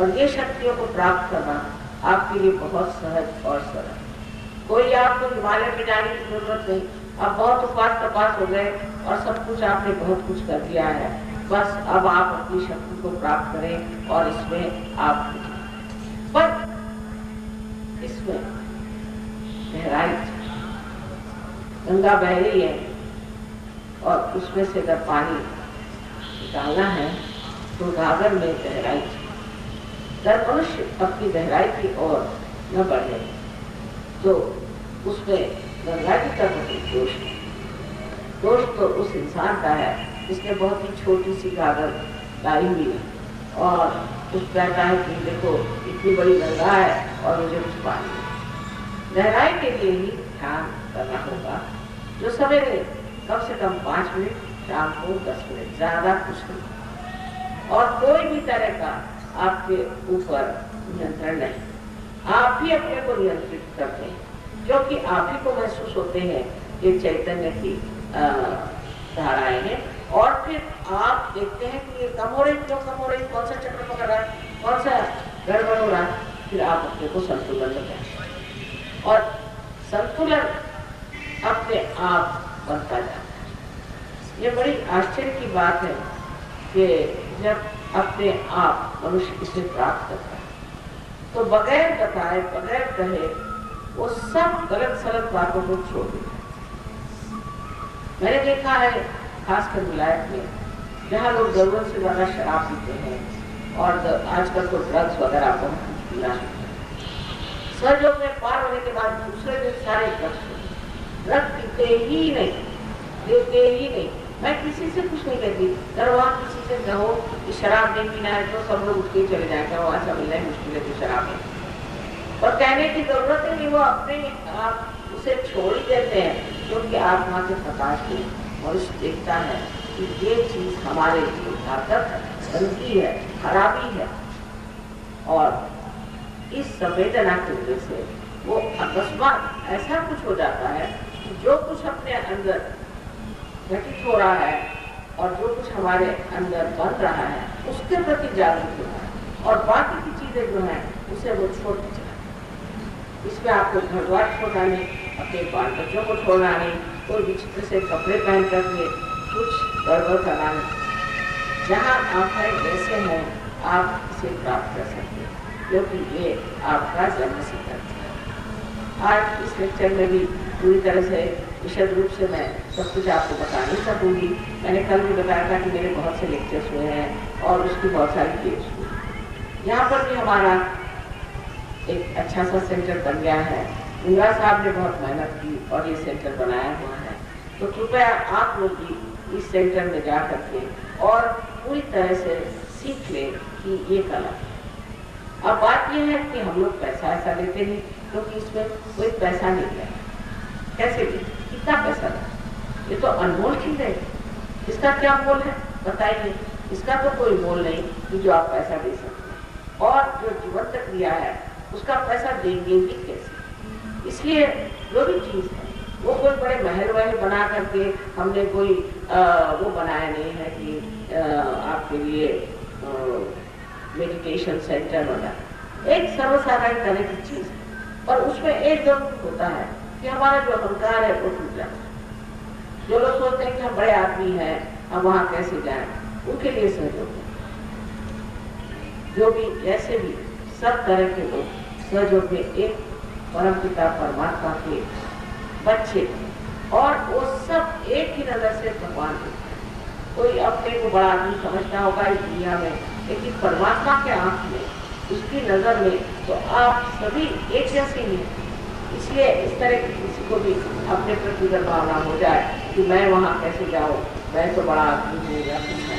और ये शक्तियों को प्राप्त करना आपके लिए बहुत सहज और सरल। कोई आपको हिमालय में जाने की जरूरत नहीं। आप बहुत उपास तपास हो गए और सब कुछ आपने बहुत कुछ कर दिया है। बस अब आप अपनी शक्ति को प्राप्त करें और इसमें आप पर इसमें गहराई, गंगा बह रही है और उसमें से अगर पानी निकालना है तो गागर में गहराई। अगर मनुष्य अपनी गहराई की ओर न बढ़े तो उसमें गंगा की तरफ दोष तो उस इंसान का है जिसने बहुत ही छोटी सी गागर लाई हुई है और उस कहता है कि देखो इतनी बड़ी गंगा है और मुझे कुछ पानी। गहराई के लिए ही ध्यान करना होगा, जो सवेरे कम से कम 5 मिनट, शाम को 10 मिनट, ज्यादा कुछ नहीं। और कोई भी तरह का आपके ऊपर नियंत्रण नहीं। आप ही अपने को नियंत्रित करते हैं, क्योंकि आप ही को महसूस होते हैं ये चैतन्य की धाराएं हैं। और फिर आप देखते हैं कि ये कम हो रही, क्यों कम हो रही, कौन सा चक्र पकड़ रहा है, कौन सा गड़बड़ हो रहा है। फिर आप अपने को संतुलन में हैं और संतुलन अपने आप बनता जाता है। ये बड़ी आश्चर्य की बात है कि जब अपने आप मनुष्य इसे प्राप्त करता है तो बगैर बताए, बगैर कहे वो सब गलत सलत बातों को छोड़ देता है। मैंने देखा है खासकर विलायत में, जहाँ लोग जरूरत से ज्यादा शराब पीते हैं और आजकल तो ड्रग्स वगैरह बहुत कुछ पीना शुरू है। सहयोग में पार होने के बाद दूसरे दिन सारे ड्रग्स पीते ही नहीं, लेते ही नहीं। मैं किसी से कुछ नहीं कहती, अगर वहाँ किसी से कहो कि शराब नहीं पीना है तो सब लोग उठ के चले जाएंगे, वो ऐसा मिलना ही मुश्किल है कि शराब नहीं। और कहने की जरूरत ही नहीं, वो अपने आप उसे छोड़ ही देते हैं, क्योंकि आत्मा के प्रकाश में मनुष्य देखता है कि ये चीज हमारे लिए घातक है, गंदगी है, खराबी है। और इस संवेदना की वजह से वो अकस्मात ऐसा कुछ हो जाता है कि जो कुछ अपने अंदर घटित हो रहा है और जो कुछ हमारे अंदर बन रहा है उसके प्रति जागरूक होता है और बाकी की चीजें जो हैं उसे वो छोड़ती चला। इसमें आपको घर द्वार छोड़ना नहीं, अपने बाल बच्चों को छोड़ना नहीं, कोई विचित्र से कपड़े पहन करके कुछ गड़बड़ करना नहीं। जहाँ आप हैं जैसे हैं आप इसे प्राप्त कर सकते हैं, क्योंकि ये आपका जन्म सिद्ध है। आज इस लेक्चर में भी पूरी तरह से विशद रूप से मैं सब कुछ आपको बता नहीं सकूंगी। मैंने कल भी बताया था कि मेरे बहुत से लेक्चर्स हुए हैं और उसकी बहुत सारी डेट्स हुई। यहाँ पर भी हमारा एक अच्छा सा सेंटर बन गया है। इंदिरा साहब ने बहुत मेहनत की और ये सेंटर बनाया हुआ है, तो कृपया आप लोग भी इस सेंटर में जा करके और पूरी तरह से सीख लें कि ये कला। अब बात यह है कि हम लोग पैसा ऐसा लेते नहीं, क्योंकि इसमें कोई पैसा नहीं है। कैसे भी कितना पैसा है, ये तो अनमोल चीज है। इसका क्या मोल है बताइए? इसका तो कोई मोल नहीं कि जो आप पैसा दे सकते, और जो जीवंत क्रिया है उसका पैसा देंगे ही कैसे? इसलिए जो भी चीज है वो कोई बड़े महल वहल बना करके हमने कोई वो बनाया नहीं है कि आपके लिए मेडिटेशन सेंटर वगैरह। एक सर्वसाधारण तरह की चीज है, और उसमें एक जरूर होता है कि हमारा जो अहंकार है वो टूट जाता है। जो लोग सोचते हैं कि हम बड़े आदमी हैं, हम वहां कैसे जाएं, उनके लिए सहयोग है। जो भी ऐसे भी सब तरह के लोग सहयोग में एक परमपिता परमात्मा के बच्चे, और वो सब एक ही नजर से भगवान देखते हैं। कोई अपने को बड़ा आदमी समझता होगा इस दुनिया में, लेकिन परमात्मा के आंख में, उसकी नजर में तो आप सभी एक जैसे ही हैं। इसलिए इस तरह की किसी को भी अपने प्रति भावना हो जाए कि मैं वहां कैसे जाऊं, मैं तो बड़ा आदमी हूँ या कुछ है,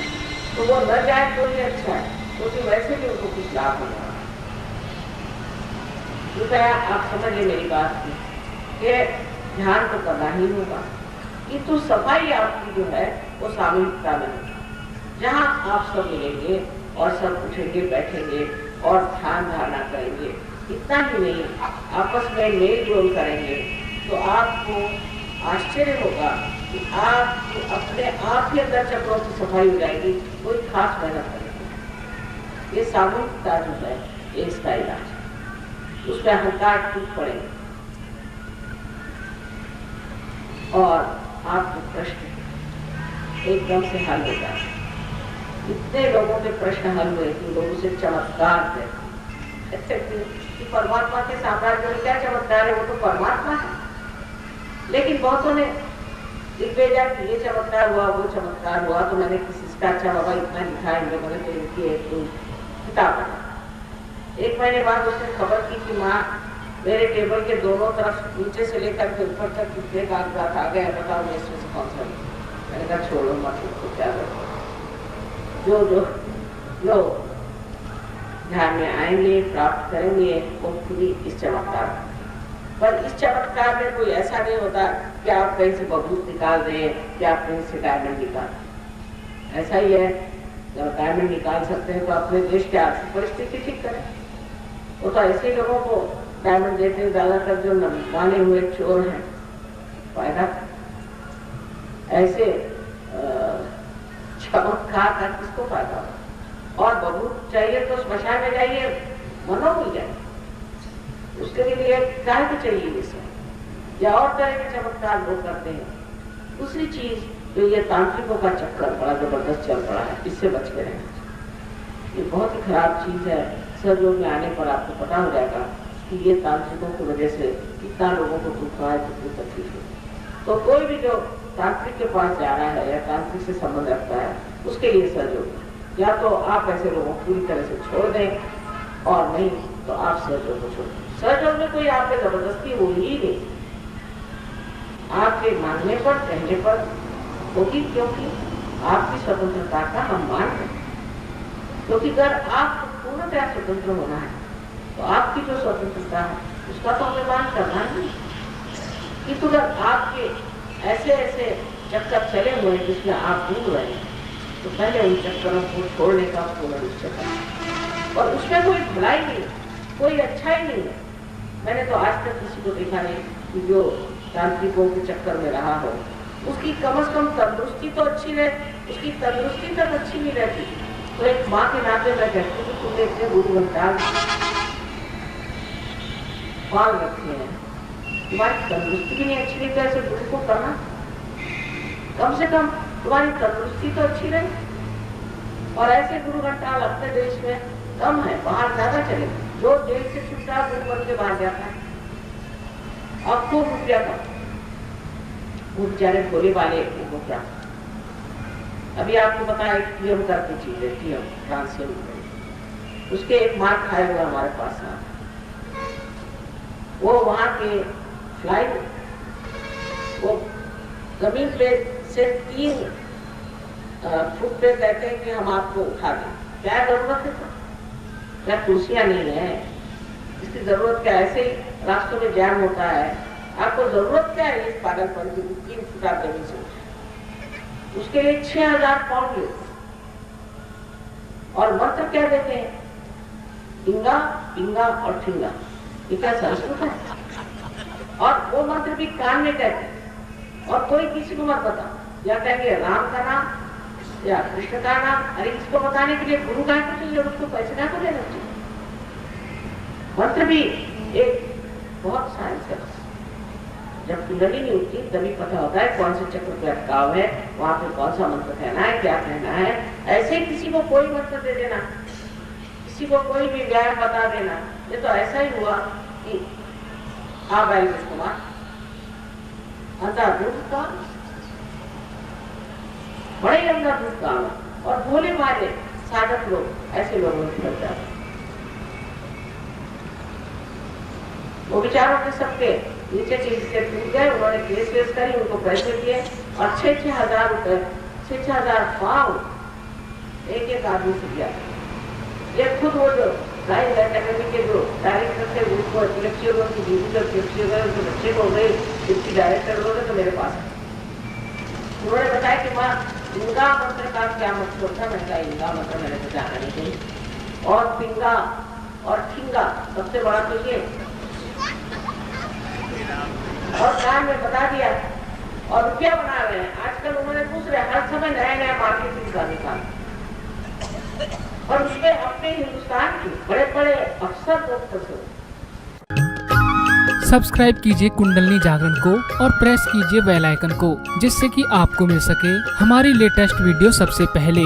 तो वो न जाए तो ही अच्छा है, क्योंकि वैसे भी उनको कुछ लाभ होगा। कृपया आप समझिए मेरी बात कि ध्यान तो करना ही होगा, किंतु सफाई आपकी जो है वो सामूहिकता में होगी, जहाँ आप सब मिलेंगे और सब उठेंगे बैठेंगे और ध्यान धारणा करेंगे। इतना ही नहीं, आपस में मेल जोल करेंगे तो आपको आश्चर्य होगा कि आप अपने आप के अंदर चक्रों की सफाई हो जाएगी, कोई खास मेहनत करेंगे। ये सामूहिकता जो है ये इसका इलाज है। उसमें अहंकार टूट पड़ेगा और आपके प्रश्न एकदम से हल हो जाए। इतने लोगों के प्रश्न हल हुए कि लोग उसे चमत्कार कहते कि परमात्मा के साम्राज्य में क्या चमत्कार है, वो तो परमात्मा है। लेकिन बहुतों ने दिग्विजय कि ये चमत्कार हुआ, वो चमत्कार हुआ, तो मैंने किसी का अच्छा बाबा इतना लिखा है इन लोगों ने, तो इनकी एक किताब बना। एक महीने बाद उसने खबर की कि माँ मेरे टेबल के दोनों तरफ नीचे से लेकर के ऊपर तक कितने कागजात आ गए, बताओ मैं इसमें से कौन सा। मैंने कहा छोड़ो मत, उसको क्या करो, जो जो जो ध्यान में आएंगे प्राप्त करेंगे वो पूरी इस चमत्कार। पर इस चमत्कार में कोई ऐसा नहीं होता कि आप कहीं से बबूत निकाल दें, कि आप कहीं से डायमंड निकाल। ऐसा ही है, जब डायमंड निकाल सकते हैं तो अपने देश की आर्थिक परिस्थिति ठीक करें। वो तो ऐसे लोगों को डायमंड देते हैं ज्यादातर जो माने हुए चोर हैं, फायदा। ऐसे चमत्कार का किसको फायदा हो। और बबूत चाहिए तो श्मशान में जाइए, मनो मिल जाए, उसके लिए काय को चाहिए ये सब, या और तरह के चमत्कार लोग करते हैं। दूसरी चीज जो ये तांत्रिकों का चक्कर बड़ा जबरदस्त चल रहा है, इससे बच के रहना। ये बहुत ही खराब चीज है। सहयोग में आने पर आपको पता हो जाएगा कि ये तांत्रिकों की वजह से कितना लोगों को दुख रहा है, कितनी तकलीफ है। तो कोई भी जो तांत्रिक के पास जा रहा है या तांत्रिक से संबंध रखता है, उसके लिए सहयोग, या तो आप ऐसे लोगों को पूरी तरह से छोड़ दें, और नहीं तो आप सहयोग को छोड़ दें। सहयोग में कोई आप पे जबरदस्ती हो ही नहीं, आपके मांगने पर कहने पर होगी, क्योंकि आपकी स्वतंत्रता का हम मान हैं। क्योंकि अगर आपको पूर्णतः स्वतंत्र होना है तो आपकी जो स्वतंत्रता है उसका तो हमें मान करना नहीं। कि तो अगर आपके ऐसे ऐसे चक्कर चले हुए जिसमें आप डूब रहे हैं, तो पहले उन चक्करों को छोड़ने का पूर्ण निश्चय करें। और उसमें कोई भलाई नहीं, कोई अच्छा ही नहीं है। मैंने तो आज तक किसी को देखा नहीं कि जो तांत्रिकों के चक्कर में रहा हो, उसकी कम से कम तंदुरुस्ती तो अच्छी रहे। उसकी तंदुरुस्ती तक अच्छी नहीं रहती तो एक माँ के नाते मैं कहती हूँ, तुमने इतने गुरु घंटाल पाल रखे हैं, तुम्हारी तंदुरुस्ती भी नहीं अच्छी नहीं, तो ऐसे गुरु को करना। कम से कम तुम्हारी तंदुरुस्ती तो अच्छी रहे। और ऐसे गुरु घंटाल अपने देश में कम है, बाहर ज्यादा चले। जो जेल से छुट्टा गुरु बन के बाहर जाता है, अब खूब रुपया का, वो बेचारे भोले वाले वो क्या। अभी आपको पता है टीएम करके चीज है, टीएम ट्रांसफर, उसके एक मार्क आए हुए हमारे पास। वो वहां के फ्लाइट, वो जमीन पे से 3 फुट पे कहते हैं कि हम आपको उठा दें। क्या जरूरत है? क्या कुर्सियां नहीं है? इसकी जरूरत क्या? ऐसे ही रास्तों में जैम होता है, आपको जरूरत क्या है इस पागलपन की? 3 फुट आप जमीन से उसके लिए 6000 पाउंड लेते। और मंत्र क्या देते हैं? इंगा, पिंगा और ठिंगा। ये क्या संस्कृत है? और वो मंत्र भी कान में कहते, और कोई किसी को मत बता। या कहेंगे राम का नाम या कृष्ण का नाम। अरे इसको बताने के लिए गुरु का चाहिए, उसको पैसे का को देना चाहिए। मंत्र भी एक बहुत साइंस है। जब कुंडली नहीं उठती तभी पता होता है कौन से चक्र पे अटकाव है, वहां पे कौन सा मंत्र कहना है, क्या कहना है। ऐसे किसी को कोई मंत्र दे देना, किसी को कोई भी व्यायाम बता देना। ये तो ऐसा ही हुआ कि कुमार अंधाधुंध का, बड़े ही अंधाधुंध का, और भोले भाले साधक लोग ऐसे लोगों की चर्चा। वो विचारों के सबके नीचे चीज से टूट गए। उन्होंने केस वेस करी, उनको पैसे दिए, और 6-6 हजार रुपए, 6-6 हजार पाउंड एक एक आदमी से दिया। ये खुद वो जो साइंस एकेडमी के जो डायरेक्टर थे, उनको एपिलेप्सी हो गई, बीवी को एपिलेप्सी हो गई, उनके बच्चे को हो गई, डिप्टी डायरेक्टर हो गए, तो मेरे पास उन्होंने बताया कि माँ इंगा मंत्र का क्या मतलब था। मैंने कहा इंगा मंत्र मैंने तो जाना नहीं चाहिए, और पिंगा और ठिंगा सबसे बड़ा तो ये, और काम में बता दिया, और रुपया बना रहे हैं। आजकल उन्होंने दूसरे हर समय नया नया मार्केटिंग का निकाला, और उसमें अपने पूरे हिंदुस्तान के बड़े बड़े अफसर लोग खुश हो। सब्सक्राइब कीजिए कुंडलनी जागरण को और प्रेस कीजिए बेल आइकन को, जिससे कि आपको मिल सके हमारी लेटेस्ट वीडियो सबसे पहले।